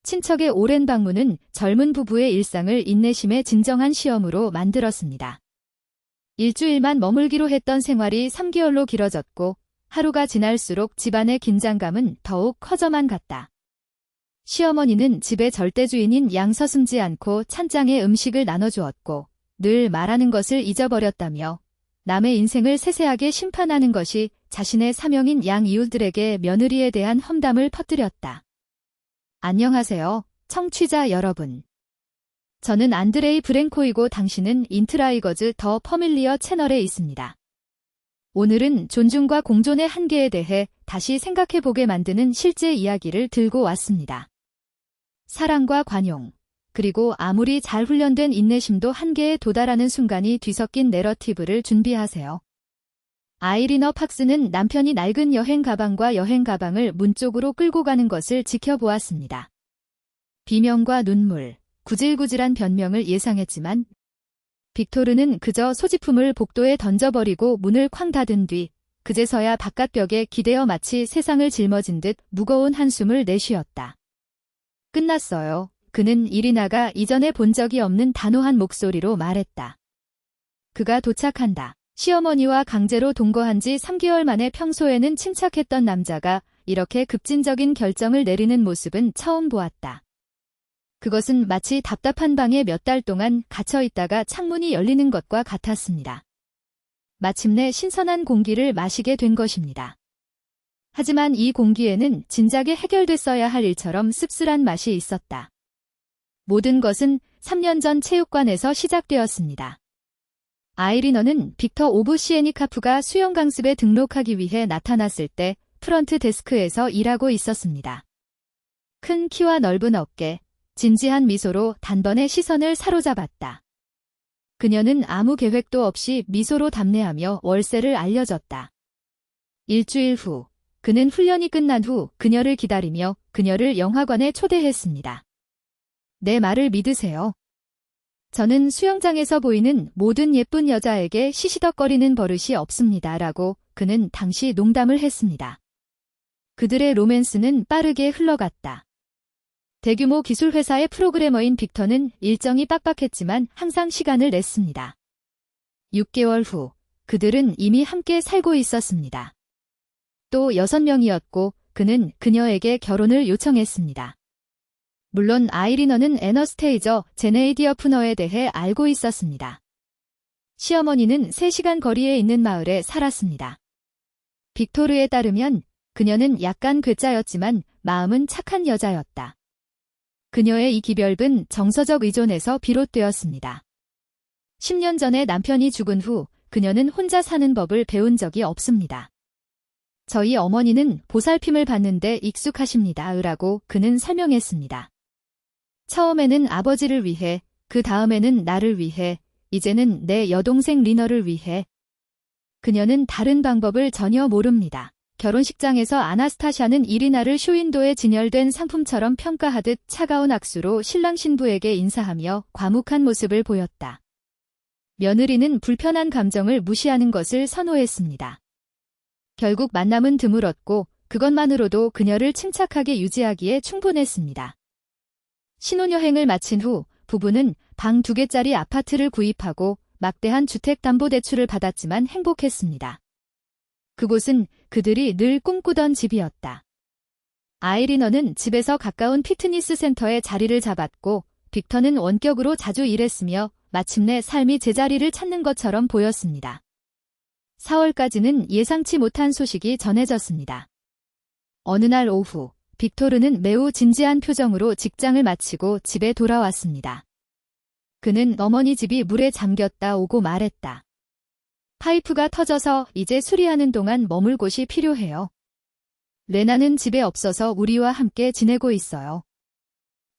친척의 오랜 방문은 젊은 부부의 일상을 인내심의 진정한 시험으로 만들었습니다. 일주일만 머물기로 했던 생활이 3개월로 길어졌고 하루가 지날수록 집안의 긴장감은 더욱 커져만 갔다. 시어머니는 집의 절대주인인 양 서슴지 않고 찬장에 음식을 나눠주었고 늘 말하는 것을 잊어버렸다며 남의 인생을 세세하게 심판하는 것이 자신의 사명인 양 이웃들에게 며느리에 대한 험담을 퍼뜨렸다. 안녕하세요, 청취자 여러분. 저는 안드레이 브랭코이고 당신은 인트라이거즈 더 퍼밀리어 채널에 있습니다. 오늘은 존중과 공존의 한계에 대해 다시 생각해보게 만드는 실제 이야기를 들고 왔습니다. 사랑과 관용, 그리고 아무리 잘 훈련된 인내심도 한계에 도달하는 순간이 뒤섞인 내러티브를 준비하세요. 아이리너 팍스는 남편이 낡은 여행 가방과 여행 가방을 문 쪽으로 끌고 가는 것을 지켜보았습니다. 비명과 눈물, 구질구질한 변명을 예상했지만 빅토르는 그저 소지품을 복도에 던져버리고 문을 쾅 닫은 뒤 그제서야 바깥벽에 기대어 마치 세상을 짊어진 듯 무거운 한숨을 내쉬었다. 끝났어요. 그는 이리나가 이전에 본 적이 없는 단호한 목소리로 말했다. 그가 도착한다. 시어머니와 강제로 동거한 지 3개월 만에 평소에는 침착했던 남자가 이렇게 급진적인 결정을 내리는 모습은 처음 보았다. 그것은 마치 답답한 방에 몇 달 동안 갇혀 있다가 창문이 열리는 것과 같았습니다. 마침내 신선한 공기를 마시게 된 것입니다. 하지만 이 공기에는 진작에 해결됐어야 할 일처럼 씁쓸한 맛이 있었다. 모든 것은 3년 전 체육관에서 시작되었습니다. 아이리너는 빅터 오브 시에니카프가 수영 강습에 등록하기 위해 나타났을 때 프런트 데스크에서 일하고 있었습니다. 큰 키와 넓은 어깨, 진지한 미소로 단번에 시선을 사로잡았다. 그녀는 아무 계획도 없이 미소로 답례하며 월세를 알려줬다. 일주일 후, 그는 훈련이 끝난 후 그녀를 기다리며 그녀를 영화관에 초대했습니다. 내 말을 믿으세요. 저는 수영장에서 보이는 모든 예쁜 여자에게 시시덕거리는 버릇이 없습니다. 라고 그는 당시 농담을 했습니다. 그들의 로맨스는 빠르게 흘러갔다. 대규모 기술회사의 프로그래머인 빅터는 일정이 빡빡했지만 항상 시간을 냈습니다. 6개월 후, 그들은 이미 함께 살고 있었습니다. 또 6명이었고 그는 그녀에게 결혼을 요청했습니다. 물론 아이리너는 애너스테이저 제네이디어 푸너에 대해 알고 있었습니다. 시어머니는 3시간 거리에 있는 마을에 살았습니다. 빅토르에 따르면 그녀는 약간 괴짜였지만 마음은 착한 여자였다. 그녀의 이 기별은 정서적 의존에서 비롯되었습니다. 10년 전에 남편이 죽은 후 그녀는 혼자 사는 법을 배운 적이 없습니다. 저희 어머니는 보살핌을 받는데 익숙하십니다. 라고 그는 설명했습니다. 처음에는 아버지를 위해, 그 다음에는 나를 위해, 이제는 내 여동생 리너를 위해. 그녀는 다른 방법을 전혀 모릅니다. 결혼식장에서 아나스타샤는 이리나를 쇼윈도에 진열된 상품처럼 평가하듯 차가운 악수로 신랑 신부에게 인사하며 과묵한 모습을 보였다. 며느리는 불편한 감정을 무시하는 것을 선호했습니다. 결국 만남은 드물었고 그것만으로도 그녀를 침착하게 유지하기에 충분했습니다. 신혼여행을 마친 후 부부는 방 2개짜리 아파트를 구입하고 막대한 주택담보대출을 받았지만 행복했습니다. 그곳은 그들이 늘 꿈꾸던 집이었다. 아이리너는 집에서 가까운 피트니스 센터에 자리를 잡았고 빅터는 원격으로 자주 일했으며 마침내 삶이 제자리를 찾는 것처럼 보였습니다. 4월까지는 예상치 못한 소식이 전해졌습니다. 어느 날 오후, 빅토르는 매우 진지한 표정으로 직장을 마치고 집에 돌아왔습니다. 그는 어머니 집이 물에 잠겼다 오고 말했다. 파이프가 터져서 이제 수리하는 동안 머물 곳이 필요해요. 레나는 집에 없어서 우리와 함께 지내고 있어요.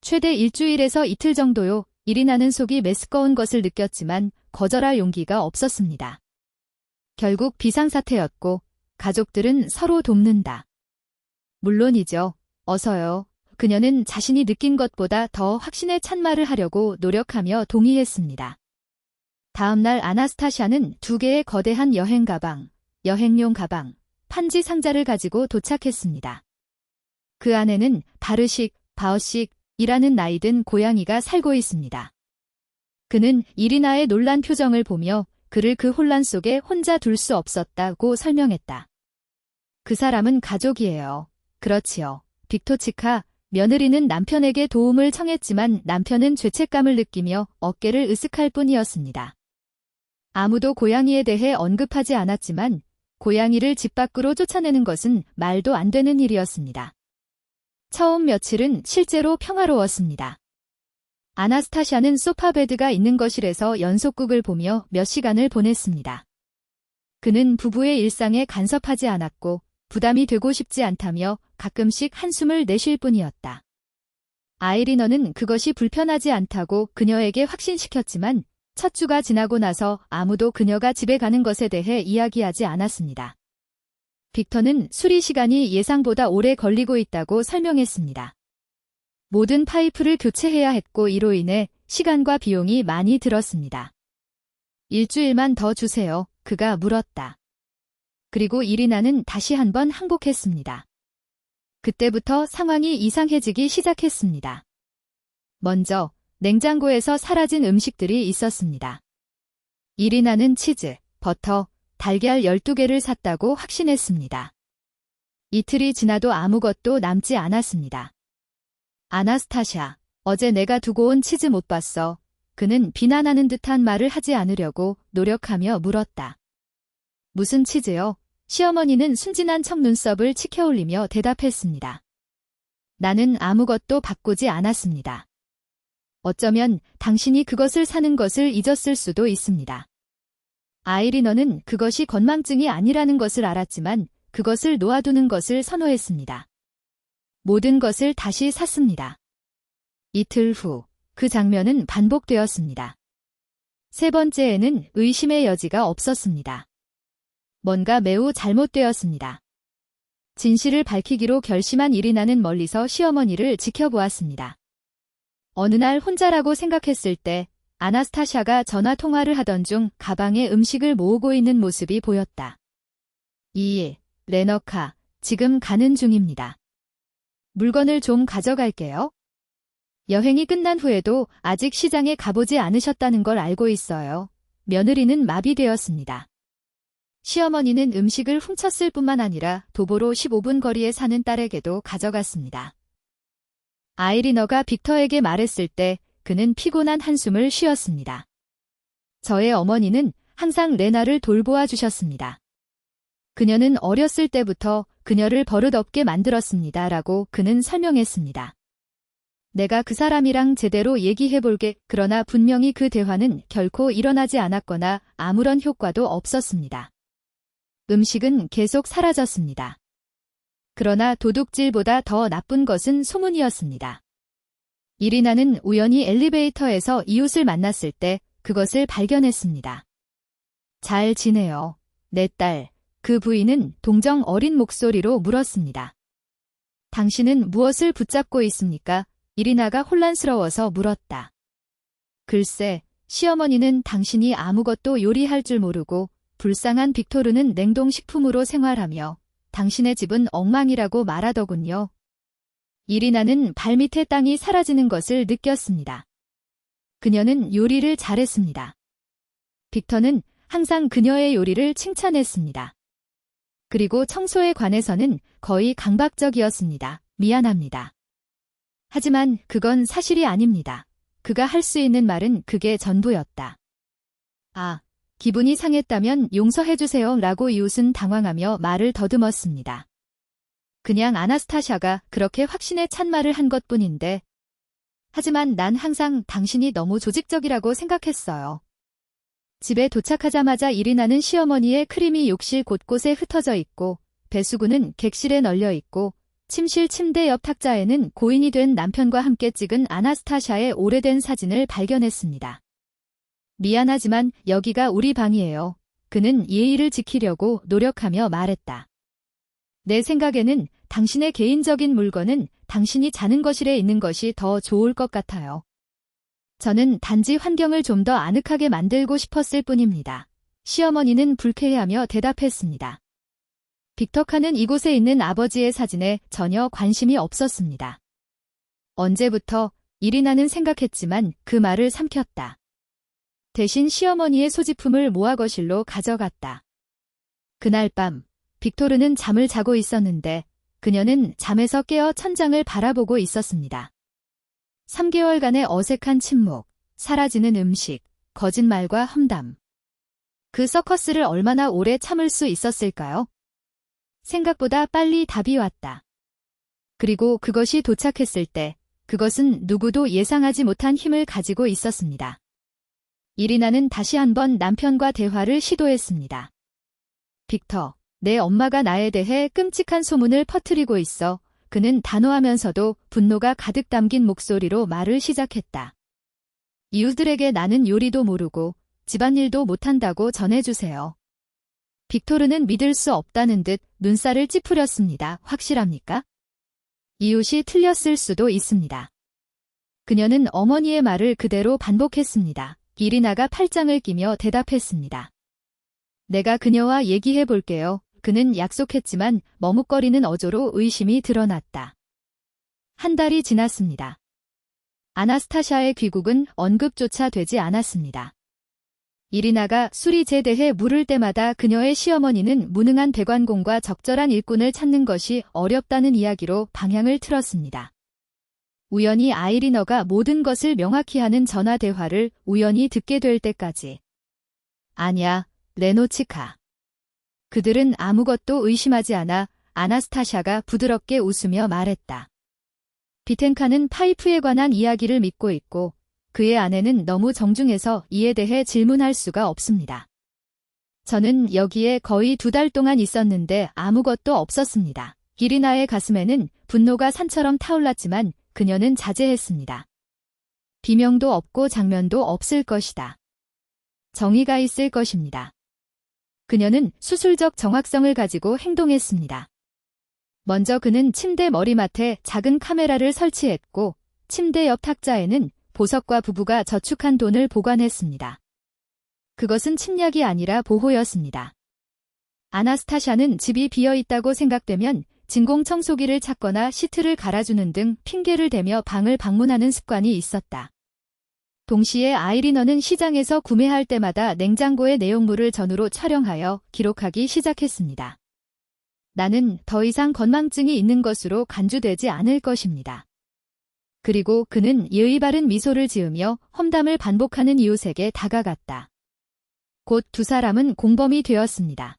최대 일주일에서 이틀 정도요. 이리나는 속이 메스꺼운 것을 느꼈지만 거절할 용기가 없었습니다. 결국 비상사태였고 가족들은 서로 돕는다. 물론이죠. 어서요. 그녀는 자신이 느낀 것보다 더 확신에 찬 말을 하려고 노력하며 동의했습니다. 다음 날 아나스타샤는 2개의 거대한 여행 가방, 여행용 가방, 판지 상자를 가지고 도착했습니다. 그 안에는 바르식, 바어식, 이라는 나이든 고양이가 살고 있습니다. 그는 이리나의 놀란 표정을 보며 그를 그 혼란 속에 혼자 둘 수 없었다고 설명했다. 그 사람은 가족이에요. 그렇지요. 빅토치카, 며느리는 남편에게 도움을 청했지만 남편은 죄책감을 느끼며 어깨를 으쓱할 뿐이었습니다. 아무도 고양이에 대해 언급하지 않았지만 고양이를 집 밖으로 쫓아내는 것은 말도 안 되는 일이었습니다. 처음 며칠은 실제로 평화로웠습니다. 아나스타샤는 소파 베드가 있는 거실에서 연속극을 보며 몇 시간을 보냈습니다. 그는 부부의 일상에 간섭하지 않았고 부담이 되고 싶지 않다며 가끔씩 한숨을 내쉴 뿐이었다. 아이리너는 그것이 불편하지 않다고 그녀에게 확신시켰지만 첫 주가 지나고 나서 아무도 그녀가 집에 가는 것에 대해 이야기하지 않았습니다. 빅터는 수리 시간이 예상보다 오래 걸리고 있다고 설명했습니다. 모든 파이프를 교체해야 했고 이로 인해 시간과 비용이 많이 들었습니다. 일주일만 더 주세요. 그가 물었다. 그리고 이리나는 다시 한번 항복했습니다. 그때부터 상황이 이상해지기 시작했습니다. 먼저 냉장고에서 사라진 음식들이 있었습니다. 이리나는 치즈, 버터, 달걀 12개를 샀다고 확신했습니다. 이틀이 지나도 아무것도 남지 않았습니다. 아나스타샤, 어제 내가 두고 온 치즈 못 봤어. 그는 비난하는 듯한 말을 하지 않으려고 노력하며 물었다. 무슨 치즈요? 시어머니는 순진한 척 눈썹을 치켜올리며 대답했습니다. 나는 아무것도 바꾸지 않았습니다. 어쩌면 당신이 그것을 사는 것을 잊었을 수도 있습니다. 아이리너는 그것이 건망증이 아니라는 것을 알았지만 그것을 놓아두는 것을 선호했습니다. 모든 것을 다시 샀습니다. 이틀 후, 그 장면은 반복되었습니다. 세 번째에는 의심의 여지가 없었습니다. 뭔가 매우 잘못되었습니다. 진실을 밝히기로 결심한 이리나는 멀리서 시어머니를 지켜보았습니다. 어느 날 혼자라고 생각했을 때 아나스타샤가 전화 통화를 하던 중 가방에 음식을 모으고 있는 모습이 보였다. 레너카, 지금 가는 중입니다. 물건을 좀 가져갈게요. 여행이 끝난 후에도 아직 시장에 가보지 않으셨다는 걸 알고 있어요. 며느리는 마비되었습니다. 시어머니는 음식을 훔쳤을 뿐만 아니라 도보로 15분 거리에 사는 딸에게도 가져갔습니다. 아이리너가 빅터에게 말했을 때 그는 피곤한 한숨을 쉬었습니다. 저의 어머니는 항상 레나를 돌보아 주셨습니다. 그녀는 어렸을 때부터 그녀를 버릇없게 만들었습니다. 라고 그는 설명했습니다. 내가 그 사람이랑 제대로 얘기해볼게. 그러나 분명히 그 대화는 결코 일어나지 않았거나 아무런 효과도 없었습니다. 음식은 계속 사라졌습니다. 그러나 도둑질보다 더 나쁜 것은 소문이었습니다. 이리나는 우연히 엘리베이터에서 이웃을 만났을 때 그것을 발견했습니다. 잘 지내요. 내 딸. 그 부인은 동정 어린 목소리로 물었습니다. 당신은 무엇을 붙잡고 있습니까? 이리나가 혼란스러워서 물었다. 글쎄, 시어머니는 당신이 아무것도 요리할 줄 모르고 불쌍한 빅토르는 냉동식품으로 생활하며 당신의 집은 엉망이라고 말하더군요. 이리나는 발밑에 땅이 사라지는 것을 느꼈습니다. 그녀는 요리를 잘했습니다. 빅터는 항상 그녀의 요리를 칭찬했습니다. 그리고 청소에 관해서는 거의 강박적이었습니다. 미안합니다. 하지만 그건 사실이 아닙니다. 그가 할 수 있는 말은 그게 전부였다. 기분이 상했다면 용서해주세요. 라고 이웃은 당황하며 말을 더듬었습니다. 그냥 아나스타샤가 그렇게 확신에 찬 말을 한 것뿐인데. 하지만 난 항상 당신이 너무 조직적이라고 생각했어요. 집에 도착하자마자 이리나는 시어머니의 크림이 욕실 곳곳에 흩어져 있고 배수구는 객실에 널려 있고 침실 침대 옆 탁자에는 고인이 된 남편과 함께 찍은 아나스타샤의 오래된 사진을 발견했습니다. 미안하지만 여기가 우리 방이에요. 그는 예의를 지키려고 노력하며 말했다. 내 생각에는 당신의 개인적인 물건은 당신이 자는 거실에 있는 것이 더 좋을 것 같아요. 저는 단지 환경을 좀 더 아늑하게 만들고 싶었을 뿐입니다. 시어머니는 불쾌해하며 대답했습니다. 빅터카는 이곳에 있는 아버지의 사진에 전혀 관심이 없었습니다. 언제부터? 이리나는 생각했지만 그 말을 삼켰다. 대신 시어머니의 소지품을 모아 거실로 가져갔다. 그날 밤, 빅토르는 잠을 자고 있었는데 그녀는 잠에서 깨어 천장을 바라보고 있었습니다. 3개월간의 어색한 침묵, 사라지는 음식, 거짓말과 험담. 그 서커스를 얼마나 오래 참을 수 있었을까요? 생각보다 빨리 답이 왔다. 그리고 그것이 도착했을 때 그것은 누구도 예상하지 못한 힘을 가지고 있었습니다. 이리나는 다시 한번 남편과 대화를 시도했습니다. 빅터, 내 엄마가 나에 대해 끔찍한 소문을 퍼뜨리고 있어. 그는 단호하면서도 분노가 가득 담긴 목소리로 말을 시작했다. 이웃들에게 나는 요리도 모르고 집안일도 못한다고 전해주세요. 빅토르는 믿을 수 없다는 듯 눈살을 찌푸렸습니다. 확실합니까? 이웃이 틀렸을 수도 있습니다. 그녀는 어머니의 말을 그대로 반복했습니다. 이리나가 팔짱을 끼며 대답했습니다. 내가 그녀와 얘기해 볼게요. 그는 약속했지만 머뭇거리는 어조로 의심이 드러났다. 한 달이 지났습니다. 아나스타샤의 귀국은 언급조차 되지 않았습니다. 이리나가 수리제대해 물을 때마다 그녀의 시어머니는 무능한 배관공과 적절한 일꾼을 찾는 것이 어렵다는 이야기로 방향을 틀었습니다. 우연히 아이리너가 모든 것을 명확히 하는 전화대화를 우연히 듣게 될 때까지. 아냐, 레노치카. 그들은 아무것도 의심하지 않아 아나스타샤가 부드럽게 웃으며 말했다. 비텐카는 파이프에 관한 이야기를 믿고 있고 그의 아내는 너무 정중해서 이에 대해 질문할 수가 없습니다. 저는 여기에 거의 2달 동안 있었는데 아무것도 없었습니다. 이리나의 가슴에는 분노가 산처럼 타올랐지만 그녀는 자제했습니다. 비명도 없고 장면도 없을 것이다. 정의가 있을 것입니다. 그녀는 수술적 정확성을 가지고 행동했습니다. 먼저 그는 침대 머리맡에 작은 카메라를 설치했고 침대 옆 탁자에는 보석과 부부가 저축한 돈을 보관했습니다. 그것은 침략이 아니라 보호였습니다. 아나스타샤는 집이 비어있다고 생각되면 진공청소기를 찾거나 시트를 갈아주는 등 핑계를 대며 방을 방문하는 습관이 있었다. 동시에 아이리너는 시장에서 구매할 때마다 냉장고의 내용물을 전후로 촬영하여 기록하기 시작했습니다. 나는 더 이상 건망증이 있는 것으로 간주되지 않을 것입니다. 그리고 그는 예의 바른 미소를 지으며 험담을 반복하는 이웃에게 다가갔다. 곧 두 사람은 공범이 되었습니다.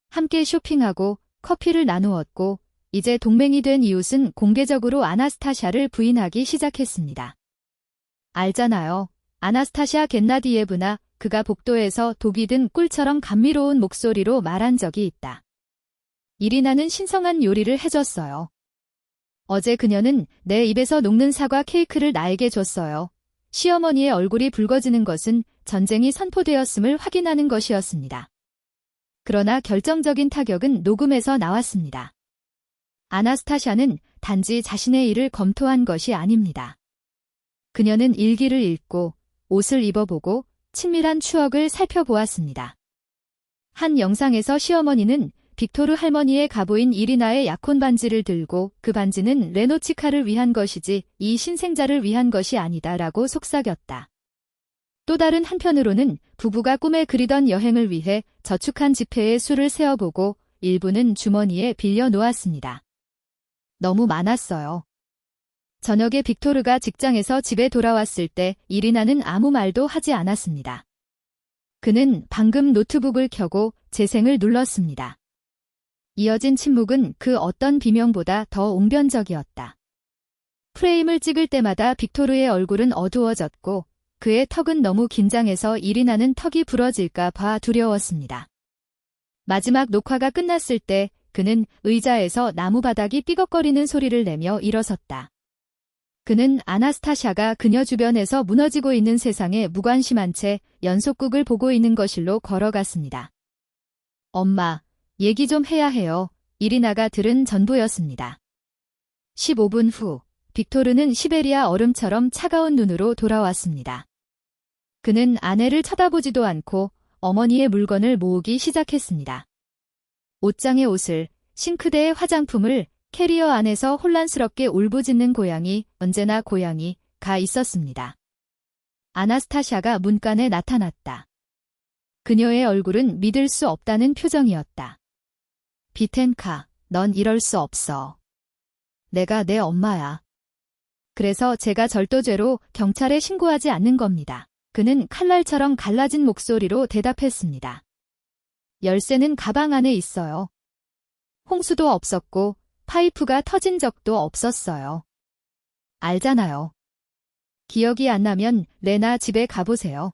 함께 쇼핑하고 커피를 나누었고 이제 동맹이 된 이웃은 공개적으로 아나스타샤를 부인하기 시작했습니다. 알잖아요. 아나스타샤 겐나디예브나 그가 복도에서 독이 든 꿀처럼 감미로운 목소리로 말한 적이 있다. 이리나는 신성한 요리를 해줬어요. 어제 그녀는 내 입에서 녹는 사과 케이크를 나에게 줬어요. 시어머니의 얼굴이 붉어지는 것은 전쟁이 선포되었음을 확인하는 것이었습니다. 그러나 결정적인 타격은 녹음에서 나왔습니다. 아나스타샤는 단지 자신의 일을 검토한 것이 아닙니다. 그녀는 일기를 읽고 옷을 입어보고 친밀한 추억을 살펴보았습니다. 한 영상에서 시어머니는 빅토르 할머니의 가보인 이리나의 약혼 반지를 들고 그 반지는 레노치카를 위한 것이지 이 신생자를 위한 것이 아니다라고 속삭였다. 또 다른 한편으로는 부부가 꿈에 그리던 여행을 위해 저축한 지폐에 수를 세어보고 일부는 주머니에 빌려 놓았습니다. 너무 많았어요. 저녁에 빅토르가 직장에서 집에 돌아왔을 때 이리나는 아무 말도 하지 않았습니다. 그는 방금 노트북을 켜고 재생을 눌렀습니다. 이어진 침묵은 그 어떤 비명보다 더 웅변적이었다. 프레임을 찍을 때마다 빅토르의 얼굴은 어두워졌고 그의 턱은 너무 긴장해서 이리나는 턱이 부러질까 봐 두려웠습니다. 마지막 녹화가 끝났을 때 그는 의자에서 나무 바닥이 삐걱거리는 소리를 내며 일어섰다. 그는 아나스타샤가 그녀 주변에서 무너지고 있는 세상에 무관심한 채 연속극을 보고 있는 거실로 걸어갔습니다. 엄마, 얘기 좀 해야 해요. 이리나가 들은 전부였습니다. 15분 후, 빅토르는 시베리아 얼음처럼 차가운 눈으로 돌아왔습니다. 그는 아내를 쳐다보지도 않고 어머니의 물건을 모으기 시작했습니다. 옷장의 옷을, 싱크대의 화장품을, 캐리어 안에서 혼란스럽게 울부짖는 고양이, 언제나 고양이가 있었습니다. 아나스타샤가 문간에 나타났다. 그녀의 얼굴은 믿을 수 없다는 표정이었다. 비텐카, 넌 이럴 수 없어. 내가 내 엄마야. 그래서 제가 절도죄로 경찰에 신고하지 않는 겁니다. 그는 칼날처럼 갈라진 목소리로 대답했습니다. 열쇠는 가방 안에 있어요. 홍수도 없었고 파이프가 터진 적도 없었어요. 알잖아요. 기억이 안 나면 레나 집에 가보세요.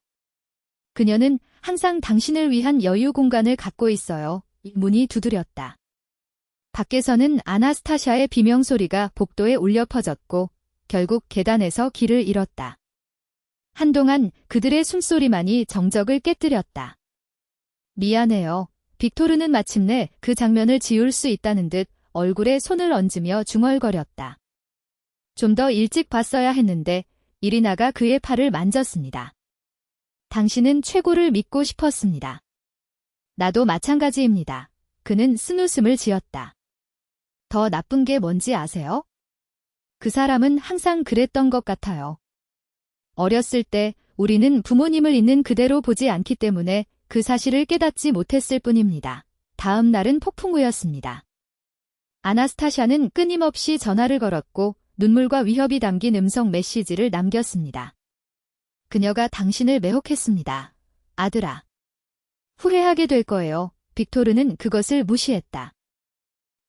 그녀는 항상 당신을 위한 여유 공간을 갖고 있어요. 문이 두드렸다. 밖에서는 아나스타샤의 비명소리가 복도에 울려 퍼졌고 결국 계단에서 길을 잃었다. 한동안 그들의 숨소리만이 정적을 깨뜨렸다. 미안해요. 빅토르는 마침내 그 장면을 지울 수 있다는 듯 얼굴에 손을 얹으며 중얼거렸다. 좀 더 일찍 봤어야 했는데 이리나가 그의 팔을 만졌습니다. 당신은 최고를 믿고 싶었습니다. 나도 마찬가지입니다. 그는 쓴웃음을 지었다. 더 나쁜 게 뭔지 아세요? 그 사람은 항상 그랬던 것 같아요. 어렸을 때 우리는 부모님을 있는 그대로 보지 않기 때문에 그 사실을 깨닫지 못했을 뿐입니다. 다음 날은 폭풍 후였습니다. 아나스타샤는 끊임없이 전화를 걸었고 눈물과 위협이 담긴 음성 메시지를 남겼습니다. 그녀가 당신을 매혹했습니다. 아들아. 후회하게 될 거예요. 빅토르는 그것을 무시했다.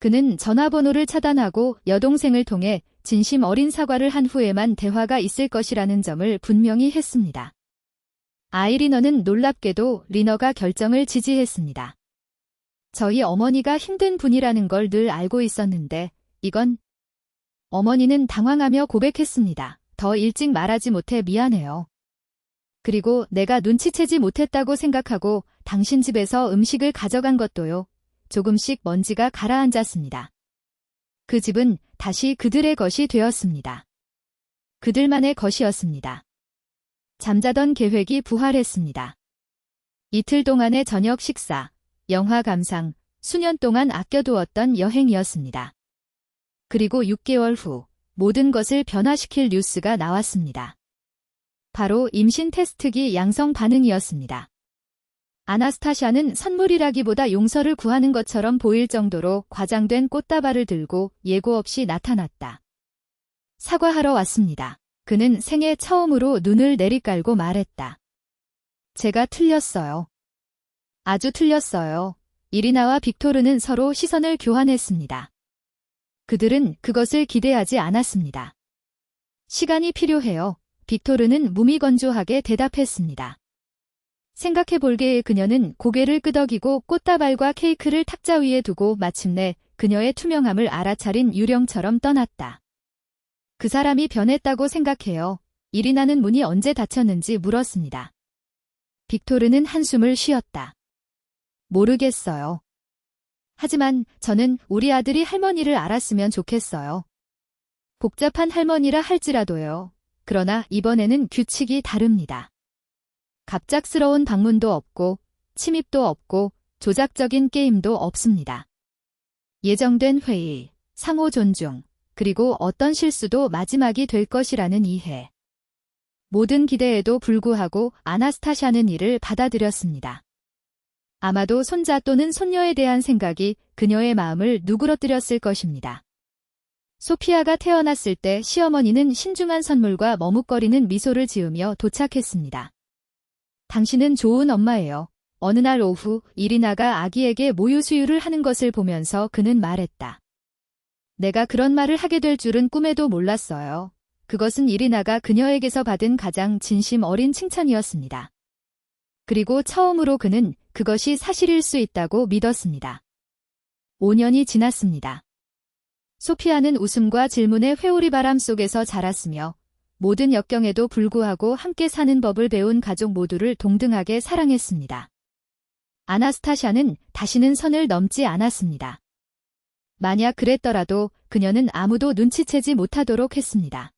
그는 전화번호를 차단하고 여동생을 통해 진심 어린 사과를 한 후에만 대화가 있을 것이라는 점을 분명히 했습니다. 아이리너는 놀랍게도 리너가 결정을 지지했습니다. 저희 어머니가 힘든 분이라는 걸 늘 알고 있었는데 이건... 어머니는 당황하며 고백했습니다. 더 일찍 말하지 못해 미안해요. 그리고 내가 눈치채지 못했다고 생각하고 당신 집에서 음식을 가져간 것도요. 조금씩 먼지가 가라앉았습니다. 그 집은 다시 그들의 것이 되었습니다. 그들만의 것이었습니다. 잠자던 계획이 부활했습니다. 이틀 동안의 저녁 식사, 영화 감상, 수년 동안 아껴두었던 여행이었습니다. 그리고 6개월 후 모든 것을 변화시킬 뉴스가 나왔습니다. 바로 임신 테스트기 양성 반응이었습니다. 아나스타샤는 선물이라기보다 용서를 구하는 것처럼 보일 정도로 과장된 꽃다발을 들고 예고 없이 나타났다. 사과하러 왔습니다. 그는 생애 처음으로 눈을 내리깔고 말했다. 제가 틀렸어요. 아주 틀렸어요. 이리나와 빅토르는 서로 시선을 교환했습니다. 그들은 그것을 기대하지 않았습니다. 시간이 필요해요. 빅토르는 무미건조하게 대답했습니다. 생각해볼게에 그녀는 고개를 끄덕이고 꽃다발과 케이크를 탁자 위에 두고 마침내 그녀의 투명함을 알아차린 유령처럼 떠났다. 그 사람이 변했다고 생각해요. 이리나는 문이 언제 닫혔는지 물었습니다. 빅토르는 한숨을 쉬었다. 모르겠어요. 하지만 저는 우리 아들이 할머니를 알았으면 좋겠어요. 복잡한 할머니라 할지라도요. 그러나 이번에는 규칙이 다릅니다. 갑작스러운 방문도 없고 침입도 없고 조작적인 게임도 없습니다. 예정된 회의, 상호 존중, 그리고 어떤 실수도 마지막이 될 것이라는 이해. 모든 기대에도 불구하고 아나스타샤는 이를 받아들였습니다. 아마도 손자 또는 손녀에 대한 생각이 그녀의 마음을 누그러뜨렸을 것입니다. 소피아가 태어났을 때 시어머니는 신중한 선물과 머뭇거리는 미소를 지으며 도착했습니다. 당신은 좋은 엄마예요. 어느 날 오후 이리나가 아기에게 모유 수유를 하는 것을 보면서 그는 말했다. 내가 그런 말을 하게 될 줄은 꿈에도 몰랐어요. 그것은 이리나가 그녀에게서 받은 가장 진심 어린 칭찬이었습니다. 그리고 처음으로 그는 그것이 사실일 수 있다고 믿었습니다. 5년이 지났습니다. 소피아는 웃음과 질문의 회오리바람 속에서 자랐으며 모든 역경에도 불구하고 함께 사는 법을 배운 가족 모두를 동등하게 사랑했습니다. 아나스타샤는 다시는 선을 넘지 않았습니다. 만약 그랬더라도 그녀는 아무도 눈치채지 못하도록 했습니다.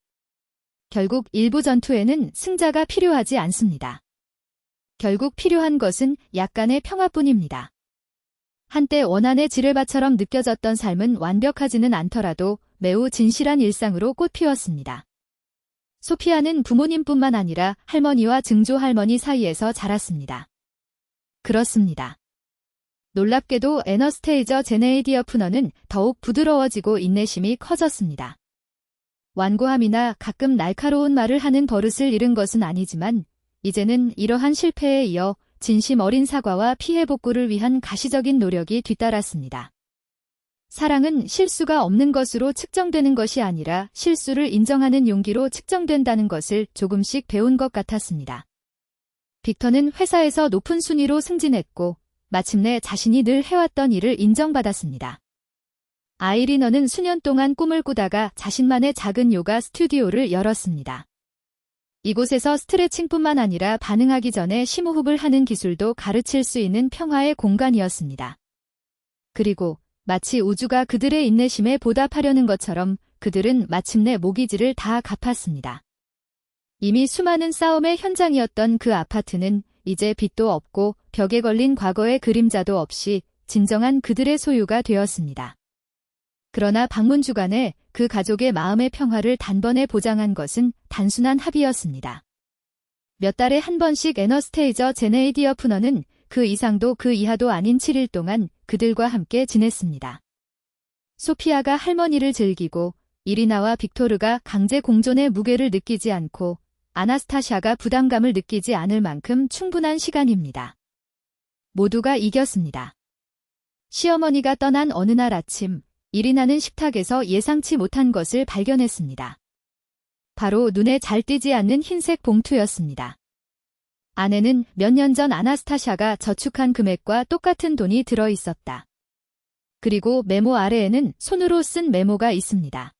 결국 일부 전투에는 승자가 필요하지 않습니다. 결국 필요한 것은 약간의 평화뿐입니다. 한때 원한의 지뢰밭처럼 느껴졌던 삶은 완벽하지는 않더라도 매우 진실한 일상으로 꽃피웠습니다. 소피아는 부모님뿐만 아니라 할머니와 증조할머니 사이에서 자랐습니다. 그렇습니다. 놀랍게도 애너스테이저 제네이디어 푸너는 더욱 부드러워지고 인내심이 커졌습니다. 완고함이나 가끔 날카로운 말을 하는 버릇을 잃은 것은 아니지만 이제는 이러한 실패에 이어 진심 어린 사과와 피해 복구를 위한 가시적인 노력이 뒤따랐습니다. 사랑은 실수가 없는 것으로 측정되는 것이 아니라 실수를 인정하는 용기로 측정된다는 것을 조금씩 배운 것 같았습니다. 빅터는 회사에서 높은 순위로 승진했고 마침내 자신이 늘 해왔던 일을 인정받았습니다. 아이리너는 수년 동안 꿈을 꾸다가 자신만의 작은 요가 스튜디오를 열었습니다. 이곳에서 스트레칭뿐만 아니라 반응하기 전에 심호흡을 하는 기술도 가르칠 수 있는 평화의 공간이었습니다. 그리고 마치 우주가 그들의 인내심에 보답하려는 것처럼 그들은 마침내 모기지를 다 갚았습니다. 이미 수많은 싸움의 현장이었던 그 아파트는 이제 빛도 없고 벽에 걸린 과거의 그림자도 없이 진정한 그들의 소유가 되었습니다. 그러나 방문 주간에 그 가족의 마음의 평화를 단번에 보장한 것은 단순한 합의였습니다. 몇 달에 한 번씩 애너스테이저 제네이디어 푸너는 그 이상도 그 이하도 아닌 7일 동안 그들과 함께 지냈습니다. 소피아가 할머니를 즐기고 이리나와 빅토르가 강제 공존의 무게를 느끼지 않고 아나스타샤가 부담감을 느끼지 않을 만큼 충분한 시간입니다. 모두가 이겼습니다. 시어머니가 떠난 어느 날 아침, 이리나는 식탁에서 예상치 못한 것을 발견했습니다. 바로 눈에 잘 띄지 않는 흰색 봉투였습니다. 안에는 몇 년 전 아나스타샤가 저축한 금액과 똑같은 돈이 들어 있었다. 그리고 메모 아래에는 손으로 쓴 메모가 있습니다.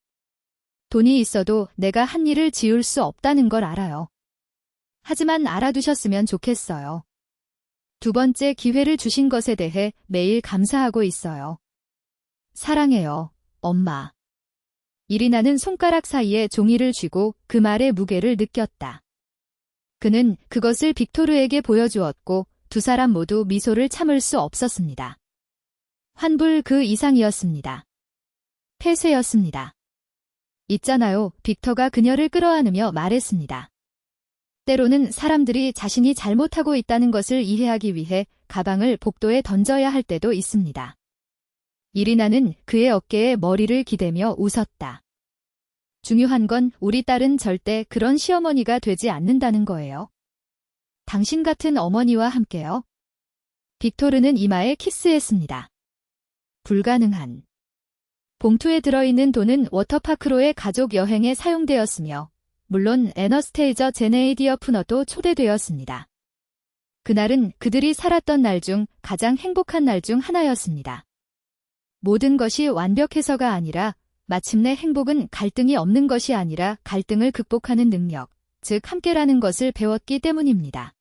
돈이 있어도 내가 한 일을 지울 수 없다는 걸 알아요. 하지만 알아두셨으면 좋겠어요. 두 번째 기회를 주신 것에 대해 매일 감사하고 있어요. 사랑해요, 엄마. 이리나는 손가락 사이에 종이를 쥐고 그 말의 무게를 느꼈다. 그는 그것을 빅토르에게 보여주었고 두 사람 모두 미소를 참을 수 없었습니다. 환불 그 이상이었습니다. 폐쇄였습니다. 있잖아요, 빅터가 그녀를 끌어안으며 말했습니다. 때로는 사람들이 자신이 잘못하고 있다는 것을 이해하기 위해 가방을 복도에 던져야 할 때도 있습니다. 이리나는 그의 어깨에 머리를 기대며 웃었다. 중요한 건 우리 딸은 절대 그런 시어머니가 되지 않는다는 거예요. 당신 같은 어머니와 함께요. 빅토르는 이마에 키스했습니다. 불가능한. 봉투에 들어있는 돈은 워터파크로의 가족 여행에 사용되었으며 물론 애너스테이저 제네이디어 푸너도 초대되었습니다. 그날은 그들이 살았던 날 중 가장 행복한 날 중 하나였습니다. 모든 것이 완벽해서가 아니라 마침내 행복은 갈등이 없는 것이 아니라 갈등을 극복하는 능력, 즉 함께라는 것을 배웠기 때문입니다.